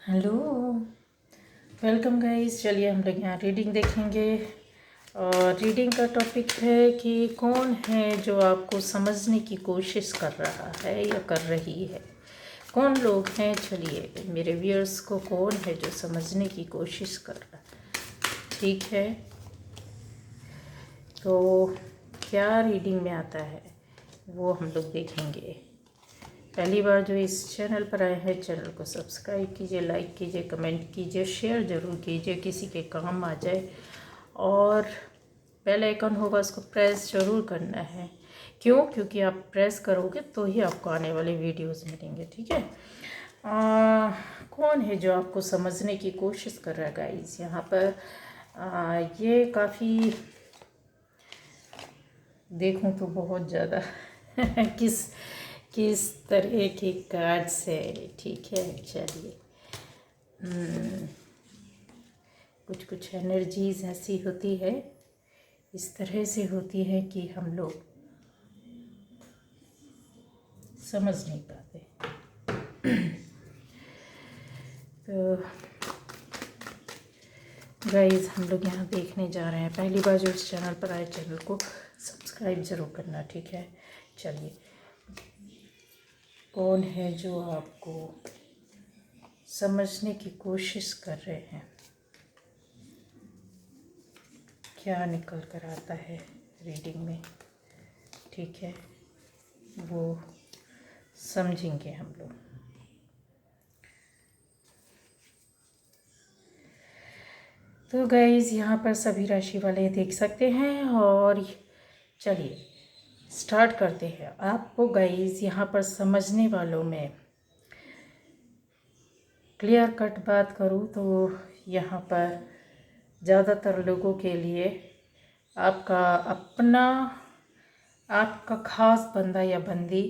Hello, welcome guys. चलिए हम लोग यहाँ रीडिंग देखेंगे। और रीडिंग का टॉपिक है कि कौन है जो आपको समझने की कोशिश कर रहा है या कर रही है। कौन लोग हैं, चलिए मेरे व्यूअर्स को कौन है जो समझने की कोशिश कर रहा है। ठीक है, तो क्या रीडिंग में आता है वो हम लोग देखेंगे। पहली बार जो इस चैनल पर आए हैं, चैनल को सब्सक्राइब कीजिए, लाइक कीजिए, कमेंट कीजिए, शेयर ज़रूर कीजिए, किसी के काम आ जाए। और बेल आइकन होगा, उसको प्रेस ज़रूर करना है। क्यों? क्योंकि आप प्रेस करोगे तो ही आपको आने वाले वीडियोस मिलेंगे। ठीक है। कौन है जो आपको समझने की कोशिश कर रहा है गाइस यहाँ पर। ये काफ़ी देखूं तो बहुत ज़्यादा किस किस तरह के कार्ड्स है। ठीक है, चलिए। कुछ कुछ एनर्जीज ऐसी होती है, इस तरह से होती है कि हम लोग समझ नहीं पाते। तो गाइस हम लोग यहाँ देखने जा रहे हैं। पहली बार जो इस चैनल पर आए, चैनल को सब्सक्राइब ज़रूर करना। ठीक है, चलिए। कौन है जो आपको समझने की कोशिश कर रहे हैं, क्या निकल कर आता है रीडिंग में। ठीक है, वो समझेंगे हम लोग। तो गाइज़ यहाँ पर सभी राशि वाले देख सकते हैं। और चलिए स्टार्ट करते हैं। आपको गाइज़ यहाँ पर समझने वालों में क्लियर कट बात करूँ तो यहाँ पर ज़्यादातर लोगों के लिए आपका अपना, आपका खास बंदा या बंदी,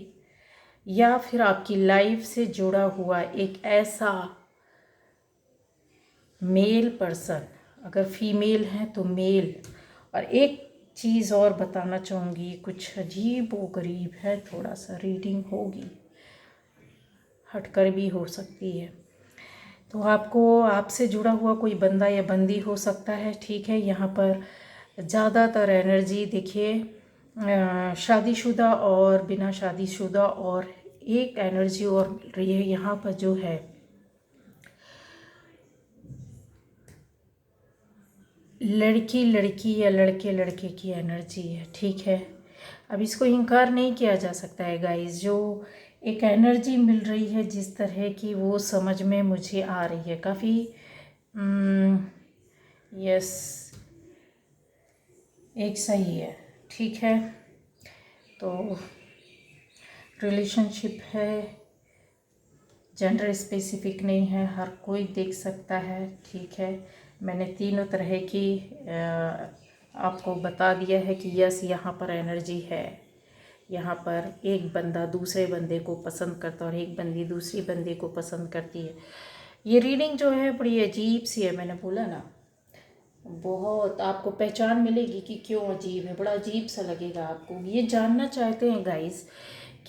या फिर आपकी लाइफ से जुड़ा हुआ एक ऐसा मेल पर्सन, अगर फीमेल हैं तो मेल। और एक चीज़ और बताना चाहूँगी, कुछ अजीब व गरीब है, थोड़ा सा रीडिंग होगी, हटकर भी हो सकती है। तो आपको आपसे जुड़ा हुआ कोई बंदा या बंदी हो सकता है। ठीक है, यहाँ पर ज़्यादातर एनर्जी देखिए शादीशुदा और बिना शादीशुदा, और एक एनर्जी और मिल रही है यहाँ पर जो है लड़की लड़की या लड़के लड़के की एनर्जी है। ठीक है, अब इसको इनकार नहीं किया जा सकता है गाइस। जो एक एनर्जी मिल रही है जिस तरह की, वो समझ में मुझे आ रही है काफ़ी। यस, एक सही है। ठीक है, तो रिलेशनशिप है, जेंडर स्पेसिफिक नहीं है, हर कोई देख सकता है। ठीक है, मैंने तीनों तरह की आपको बता दिया है कि यस यहाँ पर एनर्जी है। यहाँ पर एक बंदा दूसरे बंदे को पसंद करता है और एक बंदी दूसरी बंदे को पसंद करती है। ये रीडिंग जो है बड़ी अजीब सी है, मैंने बोला ना, बहुत आपको पहचान मिलेगी कि क्यों अजीब है। बड़ा अजीब सा लगेगा आपको। ये जानना चाहते हैं गाइस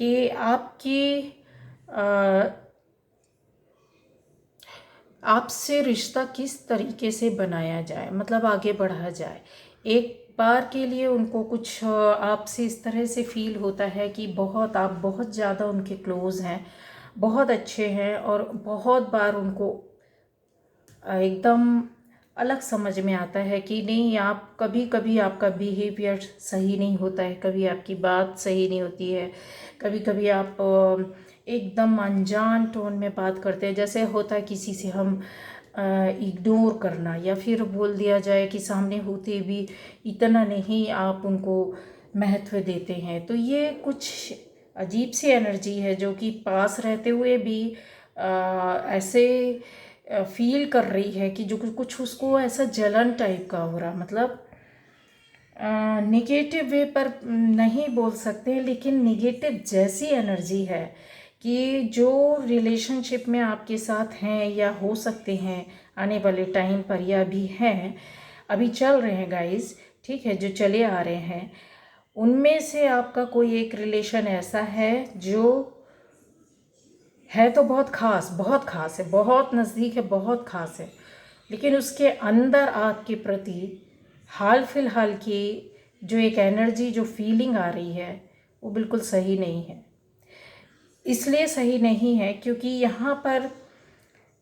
कि आपसे रिश्ता किस तरीके से बनाया जाए, मतलब आगे बढ़ा जाए। एक बार के लिए उनको कुछ आपसे इस तरह से फील होता है कि आप बहुत ज़्यादा उनके क्लोज़ हैं, बहुत अच्छे हैं, और बहुत बार उनको एकदम अलग समझ में आता है कि नहीं, आप कभी कभी आपका बिहेवियर सही नहीं होता है, कभी आपकी बात सही नहीं होती है, कभी कभी आप एकदम अनजान टोन में बात करते हैं। जैसे होता है किसी से हम इग्नोर करना, या फिर बोल दिया जाए कि सामने होते भी इतना नहीं आप उनको महत्व देते हैं। तो ये कुछ अजीब सी एनर्जी है जो कि पास रहते हुए भी ऐसे फील कर रही है कि जो कुछ उसको ऐसा जलन टाइप का हो रहा, मतलब निगेटिव वे पर नहीं बोल सकते हैं, लेकिन निगेटिव जैसी एनर्जी है कि जो रिलेशनशिप में आपके साथ हैं या हो सकते हैं आने वाले टाइम पर, या भी हैं, अभी चल रहे हैं गाइस। ठीक है, जो चले आ रहे हैं, उनमें से आपका कोई एक रिलेशन ऐसा है जो है तो बहुत ख़ास है, बहुत नज़दीक है, बहुत ख़ास है, लेकिन उसके अंदर आपके प्रति हाल फिलहाल की जो एक एनर्जी, जो फीलिंग आ रही है, वो बिल्कुल सही नहीं है। इसलिए सही नहीं है क्योंकि यहाँ पर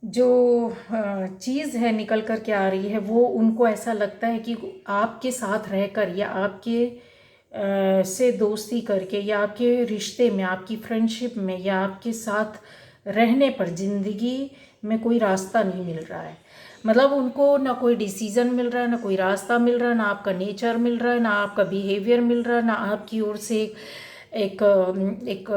जो चीज़ है निकल कर के आ रही है, वो उनको ऐसा लगता है कि आपके साथ रहकर या आपके से दोस्ती करके या आपके रिश्ते में, आपकी फ्रेंडशिप में या आपके साथ रहने पर ज़िंदगी में कोई रास्ता नहीं मिल रहा है। मतलब उनको ना कोई डिसीज़न मिल रहा है, ना कोई रास्ता मिल रहा है, ना आपका नेचर मिल रहा है, ना आपका बिहेवियर मिल रहा है, ना आपकी ओर से एक एक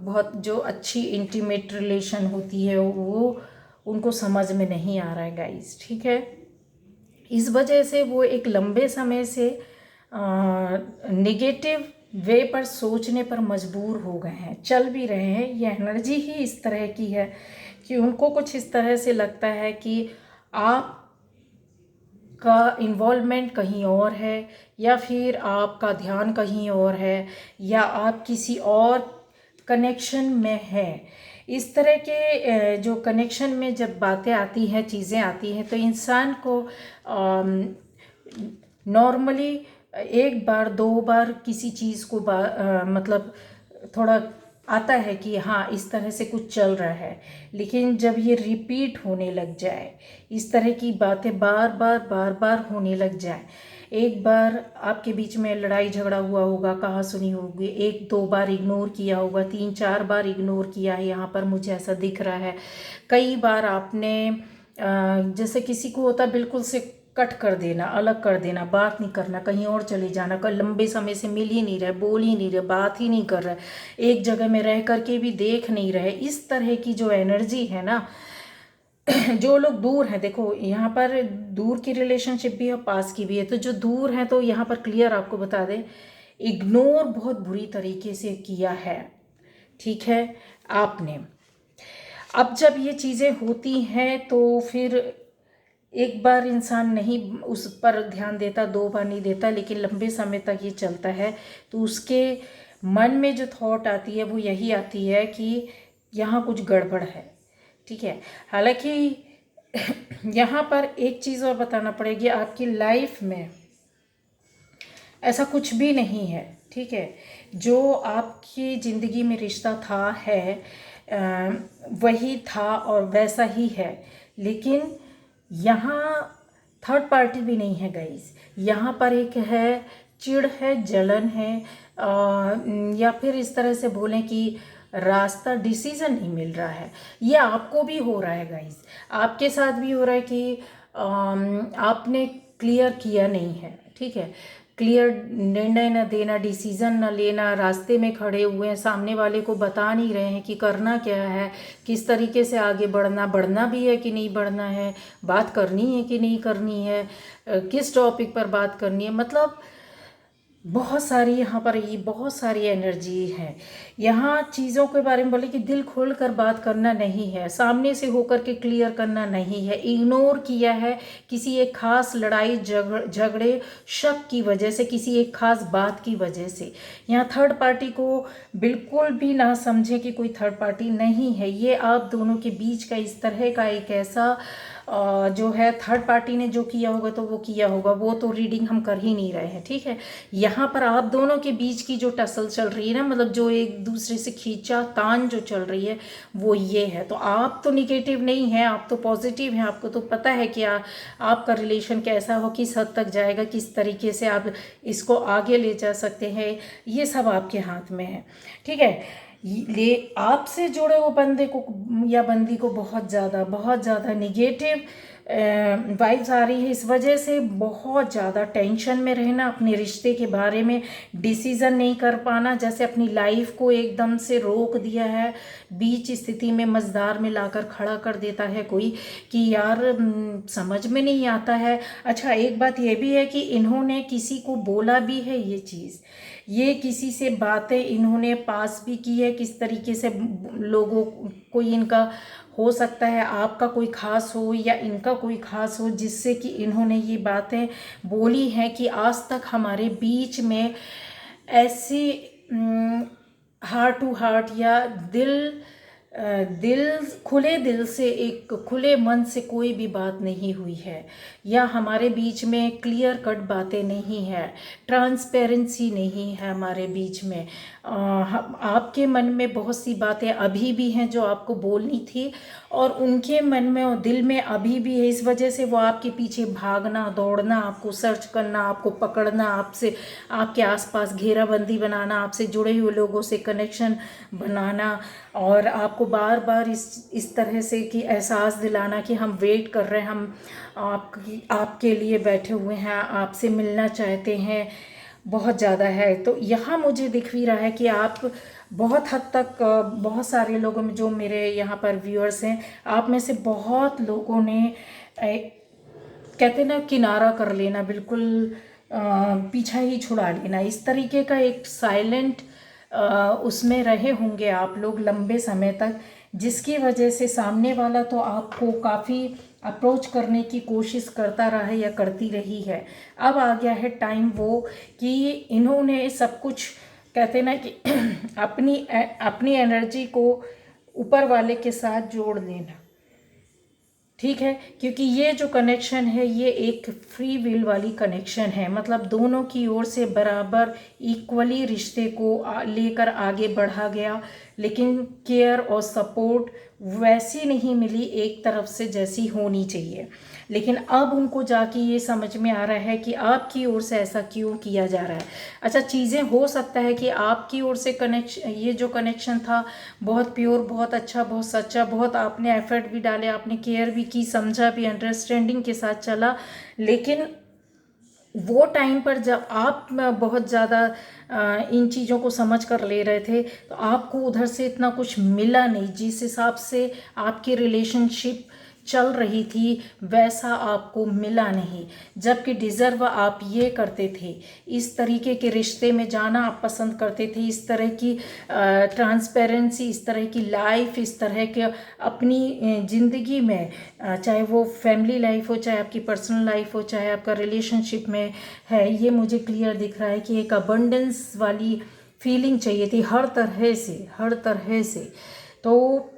बहुत जो अच्छी इंटीमेट रिलेशन होती है वो उनको समझ में नहीं आ रहा है गाइस, ठीक है। इस वजह से वो एक लंबे समय से नेगेटिव वे पर सोचने पर मजबूर हो गए हैं, चल भी रहे हैं। ये एनर्जी ही इस तरह की है कि उनको कुछ इस तरह से लगता है कि आप का इन्वॉल्वमेंट कहीं और है, या फिर आपका ध्यान कहीं और है, या आप किसी और कनेक्शन में है। इस तरह के जो कनेक्शन में जब बातें आती हैं, चीज़ें आती हैं, तो इंसान को नॉर्मली एक बार दो बार किसी चीज़ को मतलब थोड़ा आता है कि हाँ इस तरह से कुछ चल रहा है, लेकिन जब ये रिपीट होने लग जाए, इस तरह की बातें बार बार होने लग जाए, एक बार आपके बीच में लड़ाई झगड़ा हुआ होगा, कहा सुनी होगी, एक दो बार इग्नोर किया होगा, तीन चार बार इग्नोर किया है, यहाँ पर मुझे ऐसा दिख रहा है। कई बार आपने जैसे किसी को होता बिल्कुल से कट कर देना, अलग कर देना, बात नहीं करना, कहीं और चले जाना, कल लंबे समय से मिल ही नहीं रहे, बोल ही नहीं रहे, बात ही नहीं कर रहे, एक जगह में रह करके भी देख नहीं रहे। इस तरह की जो एनर्जी है ना, जो लोग दूर हैं, देखो यहाँ पर दूर की रिलेशनशिप भी है, पास की भी है। तो जो दूर हैं तो यहाँ पर क्लियर आपको बता दें, इग्नोर बहुत बुरी तरीके से किया है, ठीक है आपने। अब जब ये चीज़ें होती हैं तो फिर एक बार इंसान नहीं उस पर ध्यान देता, दो बार नहीं देता, लेकिन लंबे समय तक ये चलता है, तो उसके मन में जो थॉट आती है वो यही आती है कि यहाँ कुछ गड़बड़ है, ठीक है। हालांकि यहाँ पर एक चीज़ और बताना पड़ेगी, आपकी लाइफ में ऐसा कुछ भी नहीं है, ठीक है। जो आपकी ज़िंदगी में रिश्ता था है वही था और वैसा ही है, लेकिन यहाँ थर्ड पार्टी भी नहीं है गाइस। यहाँ पर एक है चिढ़ है, जलन है, या फिर इस तरह से बोलें कि रास्ता, डिसीज़न नहीं मिल रहा है। ये आपको भी हो रहा है गाइस, आपके साथ भी हो रहा है कि आपने क्लियर किया नहीं है, ठीक है। क्लियर निर्णय न देना, डिसीज़न न लेना, रास्ते में खड़े हुए हैं, सामने वाले को बता नहीं रहे हैं कि करना क्या है, किस तरीके से आगे बढ़ना भी है कि नहीं बढ़ना है, बात करनी है कि नहीं करनी है, किस टॉपिक पर बात करनी है। मतलब बहुत सारी यहाँ पर ये बहुत सारी एनर्जी है। यहाँ चीज़ों के बारे में बोले कि दिल खोल कर बात करना नहीं है, सामने से होकर के क्लियर करना नहीं है, इग्नोर किया है किसी एक खास लड़ाई झगड़े शक की वजह से, किसी एक खास बात की वजह से। यहाँ थर्ड पार्टी को बिल्कुल भी ना समझे कि कोई थर्ड पार्टी नहीं है, ये आप दोनों के बीच का इस तरह का एक ऐसा जो है, थर्ड पार्टी ने जो किया होगा तो वो किया होगा, वो तो रीडिंग हम कर ही नहीं रहे हैं, ठीक है। यहाँ पर आप दोनों के बीच की जो टसल चल रही है ना, मतलब जो एक दूसरे से खींचा तान जो चल रही है, वो ये है। तो आप तो निगेटिव नहीं है, आप तो पॉजिटिव हैं, आपको तो पता है कि आपका रिलेशन कैसा हो, किस हद तक जाएगा, किस तरीके से आप इसको आगे ले जा सकते हैं, ये सब आपके हाथ में है, ठीक है। ले आपसे जुड़े हुए बंदे को या बंदी को बहुत ज़्यादा निगेटिव वाइब्स आ रही है। इस वजह से बहुत ज़्यादा टेंशन में रहना, अपने रिश्ते के बारे में डिसीज़न नहीं कर पाना, जैसे अपनी लाइफ को एकदम से रोक दिया है, बीच स्थिति में मझधार में लाकर खड़ा कर देता है कोई, कि यार समझ में नहीं आता है। अच्छा, एक बात ये भी है कि इन्होंने किसी को बोला भी है ये चीज़, ये किसी से बातें इन्होंने पास भी की है, किस तरीके से लोगों, कोई इनका हो सकता है आपका कोई खास हो या इनका कोई खास हो, जिससे कि इन्होंने ये बातें बोली हैं कि आज तक हमारे बीच में ऐसी हार्ट टू हार्ट या दिल दिल, खुले दिल से, एक खुले मन से कोई भी बात नहीं हुई है, या हमारे बीच में क्लियर कट बातें नहीं है, ट्रांसपेरेंसी नहीं है हमारे बीच में। आपके मन में बहुत सी बातें अभी भी हैं जो आपको बोलनी थी, और उनके मन में और दिल में अभी भी है। इस वजह से वो आपके पीछे भागना, दौड़ना, आपको सर्च करना, आपको पकड़ना, आपसे, आपके आसपास घेराबंदी बनाना, आपसे जुड़े हुए लोगों से कनेक्शन बनाना, और आपको बार बार इस तरह से कि एहसास दिलाना कि हम वेट कर रहे हैं, हम आपके लिए बैठे हुए हैं, आपसे मिलना चाहते हैं, बहुत ज़्यादा है। तो यहाँ मुझे दिख भी रहा है कि आप बहुत हद तक, बहुत सारे लोगों में, जो मेरे यहाँ पर व्यूअर्स हैं, आप में से बहुत लोगों ने कहते ना किनारा कर लेना, बिल्कुल पीछा ही छुड़ा लेना, इस तरीके का एक साइलेंट उसमें रहे होंगे आप लोग लंबे समय तक, जिसकी वजह से सामने वाला तो आपको काफ़ी अप्रोच करने की कोशिश करता रहा है या करती रही है। अब आ गया है टाइम वो कि इन्होंने सब कुछ, कहते ना कि अपनी एनर्जी को ऊपर वाले के साथ जोड़ लेना, ठीक है, क्योंकि ये जो कनेक्शन है ये एक फ्री विल वाली कनेक्शन है, मतलब दोनों की ओर से बराबर इक्वली रिश्ते को लेकर आगे बढ़ा गया, लेकिन केयर और सपोर्ट वैसी नहीं मिली एक तरफ से जैसी होनी चाहिए। लेकिन अब उनको जाके ये समझ में आ रहा है कि आपकी ओर से ऐसा क्यों किया जा रहा है। अच्छा, चीज़ें हो सकता है कि आपकी ओर से कनेक्शन, ये जो कनेक्शन था बहुत प्योर, बहुत अच्छा, बहुत सच्चा, बहुत आपने एफर्ट भी डाले, आपने केयर भी की, समझा भी, अंडरस्टैंडिंग के साथ चला, लेकिन वो टाइम पर जब आप बहुत ज़्यादा इन चीज़ों को समझ कर ले रहे थे, तो आपको उधर से इतना कुछ मिला नहीं, जिस हिसाब से आपकी रिलेशनशिप चल रही थी वैसा आपको मिला नहीं, जबकि डिज़र्व आप ये करते थे, इस तरीके के रिश्ते में जाना आप पसंद करते थे, इस तरह की ट्रांसपेरेंसी, इस तरह की लाइफ, इस तरह के अपनी ज़िंदगी में, चाहे वो फैमिली लाइफ हो, चाहे आपकी पर्सनल लाइफ हो, चाहे आपका रिलेशनशिप में है, ये मुझे क्लियर दिख रहा है कि एक अबंडेंस वाली फीलिंग चाहिए थी हर तरह से, हर तरह से। तो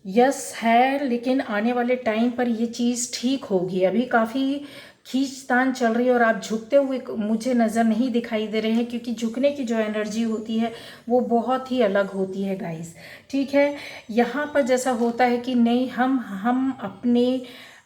यस है, लेकिन आने वाले टाइम पर ये चीज़ ठीक होगी। अभी काफ़ी खींचतान चल रही है और आप झुकते हुए मुझे नज़र नहीं दिखाई दे रहे हैं, क्योंकि झुकने की जो एनर्जी होती है वो बहुत ही अलग होती है गाइस, ठीक है। यहाँ पर जैसा होता है कि नहीं, हम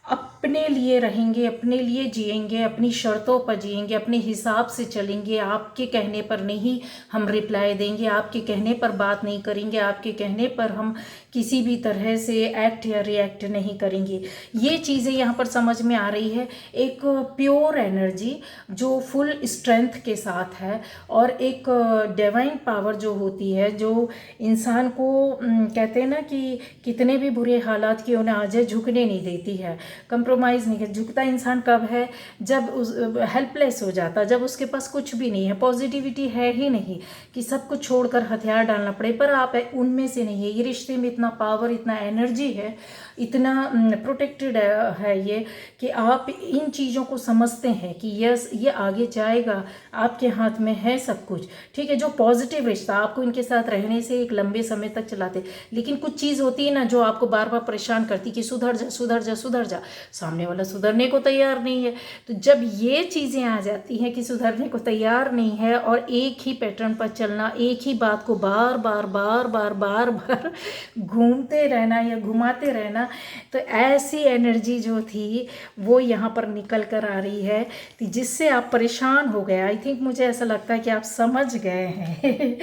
अपने लिए रहेंगे, अपने लिए जिएंगे, अपनी शर्तों पर जिएंगे, अपने हिसाब से चलेंगे, आपके कहने पर नहीं हम रिप्लाई देंगे, आपके कहने पर बात नहीं करेंगे, आपके कहने पर हम किसी भी तरह से एक्ट या रिएक्ट नहीं करेंगे। ये चीज़ें यहाँ पर समझ में आ रही है, एक प्योर एनर्जी जो फुल स्ट्रेंथ के साथ है, और एक डिवाइन पावर जो होती है, जो इंसान को कहते हैं ना कि कितने भी बुरे हालात की उन्हें आज झुकने नहीं देती है, कंप्रोमाइज़ नहीं कर। झुकता इंसान कब है? जब उस हेल्पलेस हो जाता, जब उसके पास कुछ भी नहीं है, पॉजिटिविटी है ही नहीं, कि सब कुछ छोड़कर हथियार डालना पड़े। पर आप उनमें से नहीं है। ये रिश्ते में इतना पावर, इतना एनर्जी है, इतना प्रोटेक्टेड है ये, कि आप इन चीज़ों को समझते हैं कि यस, ये आगे जाएगा, आपके हाथ में है सब कुछ, ठीक है। जो पॉजिटिव रिश्ता आपको इनके साथ रहने से एक लंबे समय तक चलाते, लेकिन कुछ चीज़ होती है ना जो आपको बार बार परेशान करती कि सुधर जा, सुधर जा, सुधर जा। सामने वाला सुधरने को तैयार नहीं है। तो जब ये चीज़ें आ जाती हैं कि सुधरने को तैयार नहीं है, और एक ही पैटर्न पर चलना, एक ही बात को बार बार बार बार बार बार घूमते रहना या घुमाते रहना, तो ऐसी एनर्जी जो थी वो यहाँ पर निकल कर आ रही है, जिससे आप परेशान हो गए। आई थिंक, मुझे ऐसा लगता है कि आप समझ गए हैं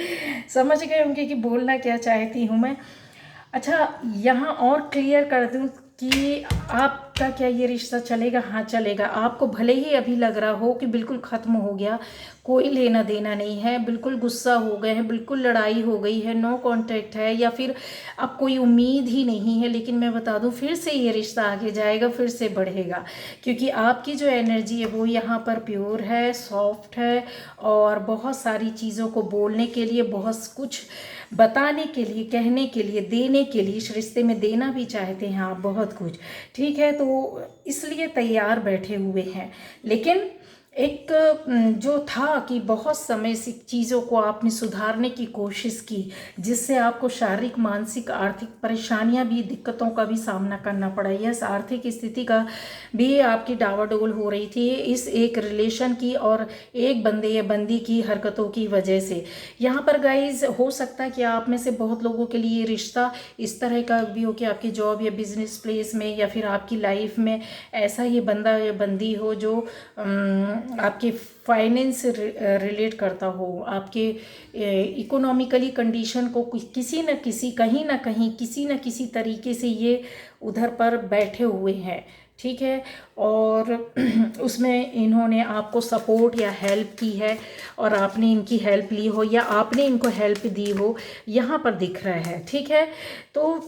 समझ गए होंगे कि बोलना क्या चाहती हूँ मैं। अच्छा, यहाँ और क्लियर कर दूँ कि आपका क्या ये रिश्ता चलेगा? हाँ चलेगा। आपको भले ही अभी लग रहा हो कि बिल्कुल ख़त्म हो गया, कोई लेना देना नहीं है, बिल्कुल गुस्सा हो गए हैं, बिल्कुल लड़ाई हो गई है, नो कांटेक्ट है, या फिर अब कोई उम्मीद ही नहीं है, लेकिन मैं बता दूं, फिर से ये रिश्ता आगे जाएगा, फिर से बढ़ेगा, क्योंकि आपकी जो एनर्जी है वो यहाँ पर प्योर है, सॉफ्ट है, और बहुत सारी चीज़ों को बोलने के लिए, बहुत कुछ बताने के लिए, कहने के लिए, देने के लिए, इस रिश्ते में देना भी चाहते हैं आप बहुत कुछ, ठीक है। तो इसलिए तैयार बैठे हुए हैं, लेकिन एक जो था कि बहुत समय से चीज़ों को आपने सुधारने की कोशिश की, जिससे आपको शारीरिक, मानसिक, आर्थिक परेशानियां भी, दिक्कतों का भी सामना करना पड़ा। यस, आर्थिक स्थिति का भी आपकी डावाडोल हो रही थी इस एक रिलेशन की और एक बंदे या बंदी की हरकतों की वजह से। यहाँ पर गाइज हो सकता है कि आप में से बहुत लोगों के लिए ये रिश्ता इस तरह का भी हो कि आपकी जॉब या बिजनेस प्लेस में या फिर आपकी लाइफ में ऐसा ही बंदा या बंदी हो जो आपके फाइनेंस रिलेट करता हो, आपके इकोनॉमिकली कंडीशन को किसी न किसी, कहीं ना कहीं, किसी न किसी तरीके से ये उधर पर बैठे हुए हैं, ठीक है। और उसमें इन्होंने आपको सपोर्ट या हेल्प की है और आपने इनकी हेल्प ली हो या आपने इनको हेल्प दी हो, यहाँ पर दिख रहा है, ठीक है। तो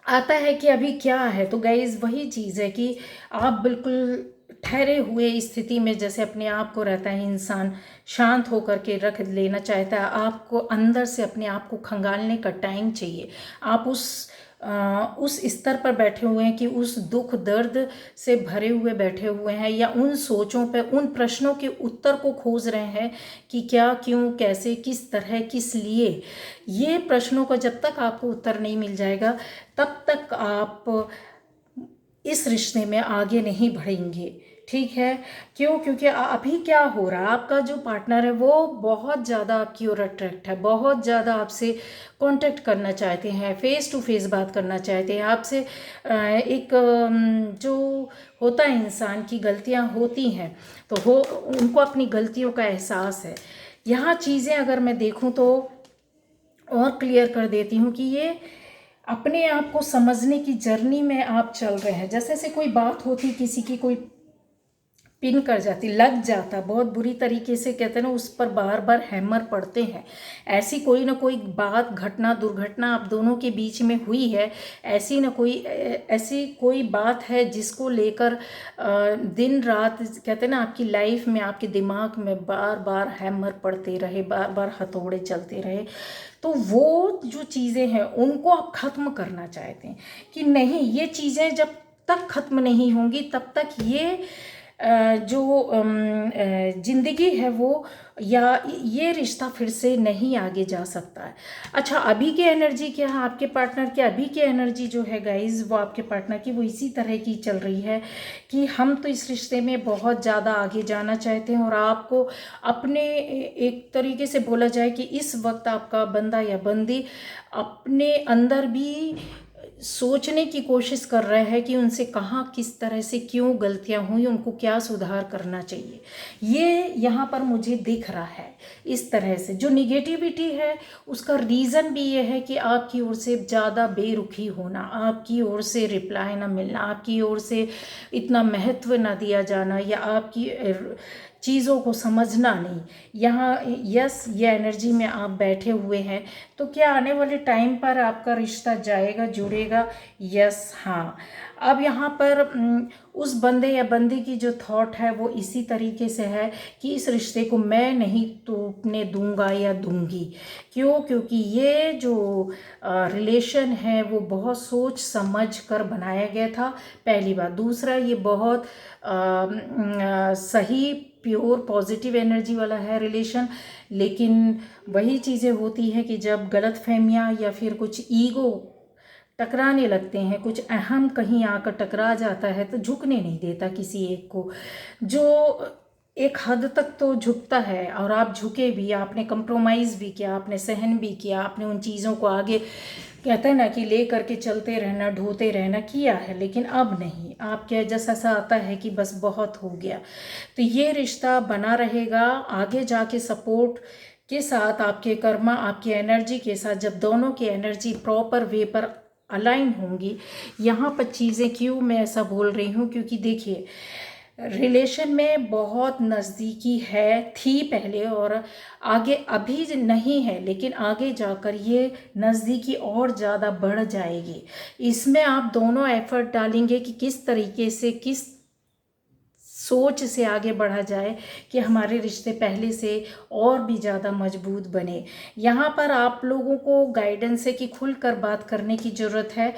आता है कि अभी क्या है, तो गाइज वही चीज़ है कि आप बिल्कुल ठहरे हुए स्थिति में जैसे अपने आप को रहता है, इंसान शांत होकर के रख लेना चाहता है। आपको अंदर से अपने आप को खंगालने का टाइम चाहिए। आप उस स्तर पर बैठे हुए हैं कि उस दुख दर्द से भरे हुए बैठे हुए हैं या उन सोचों पे, उन प्रश्नों के उत्तर को खोज रहे हैं कि क्या, क्यों, कैसे, किस तरह, किस लिए। ये प्रश्नों का जब तक आपको उत्तर नहीं मिल जाएगा तब तक आप इस रिश्ते में आगे नहीं बढ़ेंगे, ठीक है। क्यों? क्योंकि अभी क्या हो रहा है, आपका जो पार्टनर है वो बहुत ज़्यादा आपकी ओर अट्रैक्ट है, बहुत ज़्यादा आपसे कांटेक्ट करना चाहते हैं, फेस टू फेस बात करना चाहते हैं आपसे। एक जो होता है, इंसान की गलतियां होती हैं तो वो उनको अपनी गलतियों का एहसास है। यहाँ चीज़ें अगर मैं देखूँ तो और क्लियर कर देती हूँ कि ये अपने आप को समझने की जर्नी में आप चल रहे हैं। जैसे से कोई बात होती, किसी की कोई पिन कर जाती, लग जाता बहुत बुरी तरीके से, कहते हैं ना, उस पर बार बार हैमर पड़ते हैं। ऐसी कोई ना कोई बात, घटना, दुर्घटना आप दोनों के बीच में हुई है, ऐसी कोई बात है जिसको लेकर दिन रात, कहते हैं ना, आपकी लाइफ में, आपके दिमाग में बार बार हैमर पड़ते रहे, बार बार हथौड़े चलते रहे। तो वो जो चीज़ें हैं उनको आप ख़त्म करना चाहते हैं कि नहीं, ये चीज़ें जब तक ख़त्म नहीं होंगी तब तक ये जो ज़िंदगी है वो, या ये रिश्ता फिर से नहीं आगे जा सकता है। अच्छा, अभी की एनर्जी क्या है आपके पार्टनर की? अभी की एनर्जी जो है गाइज, वो आपके पार्टनर की वो इसी तरह की चल रही है कि हम तो इस रिश्ते में बहुत ज़्यादा आगे जाना चाहते हैं और आपको अपने, एक तरीके से बोला जाए कि इस वक्त आपका बंदा या बंदी अपने अंदर भी सोचने की कोशिश कर रहे हैं कि उनसे कहाँ, किस तरह से, क्यों गलतियां हुई, उनको क्या सुधार करना चाहिए। ये यहाँ पर मुझे दिख रहा है। इस तरह से जो निगेटिविटी है उसका रीज़न भी ये है कि आपकी ओर से ज़्यादा बेरुखी होना, आपकी ओर से रिप्लाई ना मिलना, आपकी ओर से इतना महत्व ना दिया जाना, या आपकी चीज़ों को समझना नहीं। यहाँ यस, ये एनर्जी में आप बैठे हुए हैं, तो क्या आने वाले टाइम पर आपका रिश्ता जाएगा, जुड़ेगा? यस, हाँ। अब यहाँ पर उस बंदे या बंदी की जो थॉट है वो इसी तरीके से है कि इस रिश्ते को मैं नहीं टूटने दूंगा या दूंगी। क्यों? क्योंकि ये जो रिलेशन है वो बहुत सोच समझ कर बनाया गया था, पहली बात। दूसरा, ये बहुत सही, प्योर पॉजिटिव एनर्जी वाला है रिलेशन। लेकिन वही चीज़ें होती हैं कि जब गलत फहमियाँ या फिर कुछ ईगो टकराने लगते हैं, कुछ अहम कहीं आकर टकरा जाता है, तो झुकने नहीं देता किसी एक को। जो एक हद तक तो झुकता है और आप झुके भी, आपने कंप्रोमाइज़ भी किया, आपने सहन भी किया, आपने उन चीज़ों को आगे, कहते हैं ना, कि ले करके चलते रहना, ढोते रहना, किया है। लेकिन अब नहीं, आप क्या, जैसा सा आता है कि बस बहुत हो गया। तो ये रिश्ता बना रहेगा आगे जाके सपोर्ट के साथ, आपके कर्मा, आपकी एनर्जी के साथ, जब दोनों की एनर्जी प्रॉपर वे पर अलाइन होंगी। यहाँ पर चीज़ें, क्यों मैं ऐसा बोल रही हूँ, क्योंकि देखिए, रिलेशन में बहुत नज़दीकी है, थी पहले, और आगे अभी नहीं है, लेकिन आगे जाकर ये नज़दीकी और ज़्यादा बढ़ जाएगी। इसमें आप दोनों एफर्ट डालेंगे कि किस तरीके से, किस सोच से आगे बढ़ा जाए कि हमारे रिश्ते पहले से और भी ज़्यादा मजबूत बने। यहाँ पर आप लोगों को गाइडेंस है कि खुलकर बात करने की ज़रूरत है।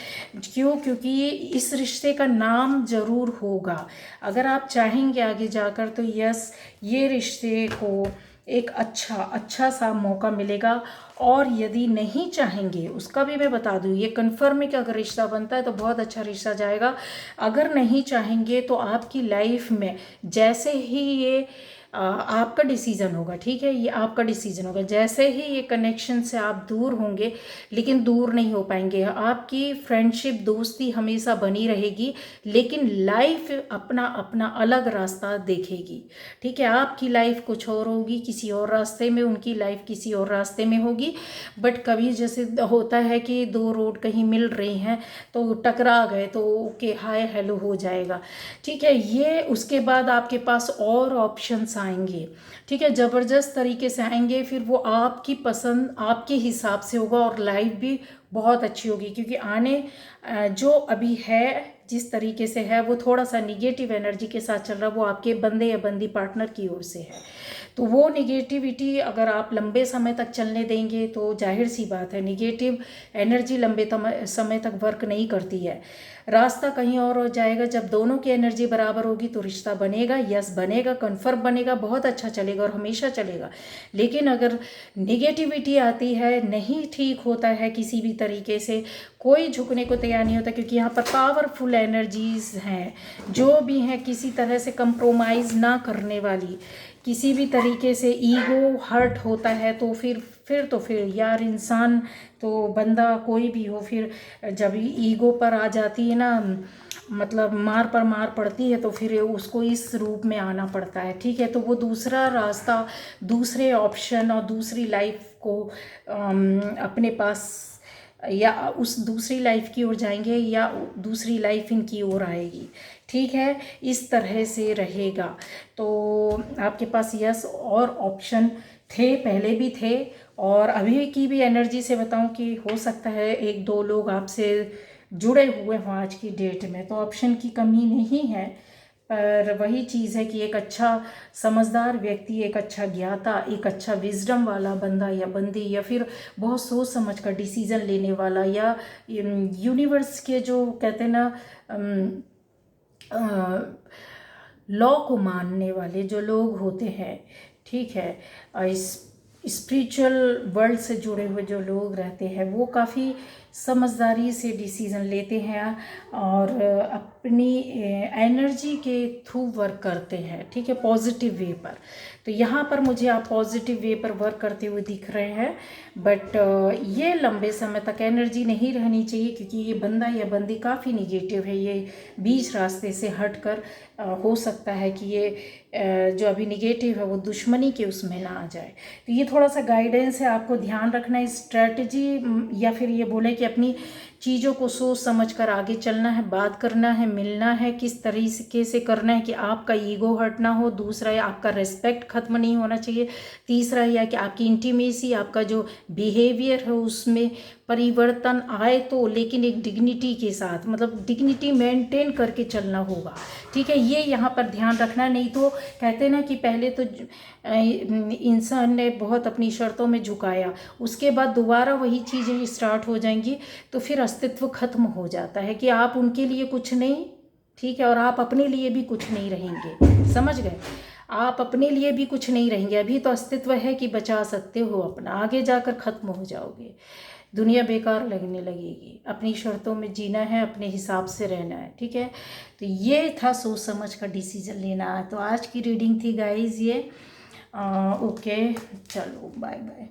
क्यों? क्योंकि ये इस रिश्ते का नाम ज़रूर होगा। अगर आप चाहेंगे आगे जाकर तो यस, ये रिश्ते को एक अच्छा सा मौका मिलेगा। और यदि नहीं चाहेंगे, उसका भी मैं बता दूँ, ये कन्फर्म है कि अगर रिश्ता बनता है तो बहुत अच्छा रिश्ता जाएगा। अगर नहीं चाहेंगे तो आपकी लाइफ में जैसे ही ये आपका डिसीज़न होगा, ठीक है, ये आपका डिसीज़न होगा। जैसे ही ये कनेक्शन से आप दूर होंगे, लेकिन दूर नहीं हो पाएंगे, आपकी फ्रेंडशिप दोस्ती हमेशा बनी रहेगी, लेकिन लाइफ अपना अपना अलग रास्ता देखेगी। ठीक है, आपकी लाइफ कुछ और होगी, किसी और रास्ते में, उनकी लाइफ किसी और रास्ते में होगी। बट कभी जैसे होता है कि दो रोड कहीं मिल रही हैं तो टकरा गए तो ओके हाय हेलो हो जाएगा। ठीक है, ये उसके बाद आपके पास और ऑप्शंस आएंगे। ठीक है, ज़बरदस्त तरीके से आएंगे, फिर वो आपकी पसंद आपके हिसाब से होगा और लाइफ भी बहुत अच्छी होगी। क्योंकि आने जो अभी है जिस तरीके से है वो थोड़ा सा निगेटिव एनर्जी के साथ चल रहा है, वो आपके बंदे या बंदी पार्टनर की ओर से है। तो वो निगेटिविटी अगर आप लंबे समय तक चलने देंगे तो जाहिर सी बात है निगेटिव एनर्जी लंबे समय तक वर्क नहीं करती है। रास्ता कहीं और हो जाएगा। जब दोनों की एनर्जी बराबर होगी तो रिश्ता बनेगा, यस बनेगा, कन्फर्म बनेगा, बहुत अच्छा चलेगा और हमेशा चलेगा। लेकिन अगर निगेटिविटी आती है, नहीं ठीक होता है किसी भी तरीके से, कोई झुकने को तैयार नहीं होता, क्योंकि यहाँ पर पावरफुल एनर्जीज हैं जो भी हैं, किसी तरह से कंप्रोमाइज़ ना करने वाली। किसी भी तरीके से ईगो हर्ट होता है तो फिर यार इंसान तो बंदा कोई भी हो, फिर जब ईगो पर आ जाती है ना, मतलब मार पर मार पड़ती है, तो फिर उसको इस रूप में आना पड़ता है। ठीक है, तो वो दूसरा रास्ता, दूसरे ऑप्शन और दूसरी लाइफ को अपने पास या उस दूसरी लाइफ की ओर जाएंगे या दूसरी लाइफ इनकी ओर आएगी। ठीक है, इस तरह से रहेगा। तो आपके पास यस और ऑप्शन थे, पहले भी थे, और अभी की भी एनर्जी से बताऊं कि हो सकता है एक दो लोग आपसे जुड़े हुए हों आज की डेट में, तो ऑप्शन की कमी नहीं है। पर वही चीज़ है कि एक अच्छा समझदार व्यक्ति, एक अच्छा ज्ञाता, एक अच्छा विजडम वाला बंदा या बंदी, या फिर बहुत सोच समझ कर डिसीज़न लेने वाला, या यूनिवर्स के जो कहते हैं ना लॉ को मानने वाले जो लोग होते हैं, ठीक है, इस स्पिरिचुअल वर्ल्ड से जुड़े हुए जो लोग रहते हैं, वो काफ़ी समझदारी से डिसीज़न लेते हैं और अपनी एनर्जी के थ्रू वर्क करते हैं। ठीक है, पॉजिटिव वे पर। तो यहाँ पर मुझे आप पॉजिटिव वे पर वर्क करते हुए दिख रहे हैं। बट ये लंबे समय तक एनर्जी नहीं रहनी चाहिए, क्योंकि ये बंदा या बंदी काफ़ी निगेटिव है। ये बीच रास्ते से हट कर हो सकता है कि ये जो अभी निगेटिव है वो दुश्मनी के उसमें ना आ जाए। तो ये थोड़ा सा गाइडेंस है, आपको ध्यान रखना है। स्ट्रेटजी या फिर ये बोले कि अपनी चीज़ों को सोच समझ कर आगे चलना है, बात करना है, मिलना है, किस तरीके से करना है कि आपका ईगो हर्ट ना हो। दूसरा है आपका रिस्पेक्ट ख़त्म नहीं होना चाहिए। तीसरा यह कि आपकी इंटीमेसी, आपका जो बिहेवियर है उसमें परिवर्तन आए तो, लेकिन एक डिग्निटी के साथ, मतलब डिग्निटी मेंटेन करके चलना होगा। ठीक है, ये यहाँ पर ध्यान रखना। नहीं तो कहते हैं ना कि पहले तो इंसान ने बहुत अपनी शर्तों में झुकाया, उसके बाद दोबारा वही चीज़ें स्टार्ट हो जाएंगी, तो फिर अस्तित्व खत्म हो जाता है कि आप उनके लिए कुछ नहीं, ठीक है, और आप अपने लिए भी कुछ नहीं रहेंगे। समझ गए? आप अपने लिए भी कुछ नहीं रहेंगे। अभी तो अस्तित्व है कि बचा सकते हो अपना, आगे जाकर ख़त्म हो जाओगे, दुनिया बेकार लगने लगेगी। अपनी शर्तों में जीना है, अपने हिसाब से रहना है। ठीक है, तो ये था सोच समझ कर डिसीजन लेना। तो आज की रीडिंग थी गाइज ये। ओके, चलो बाय बाय।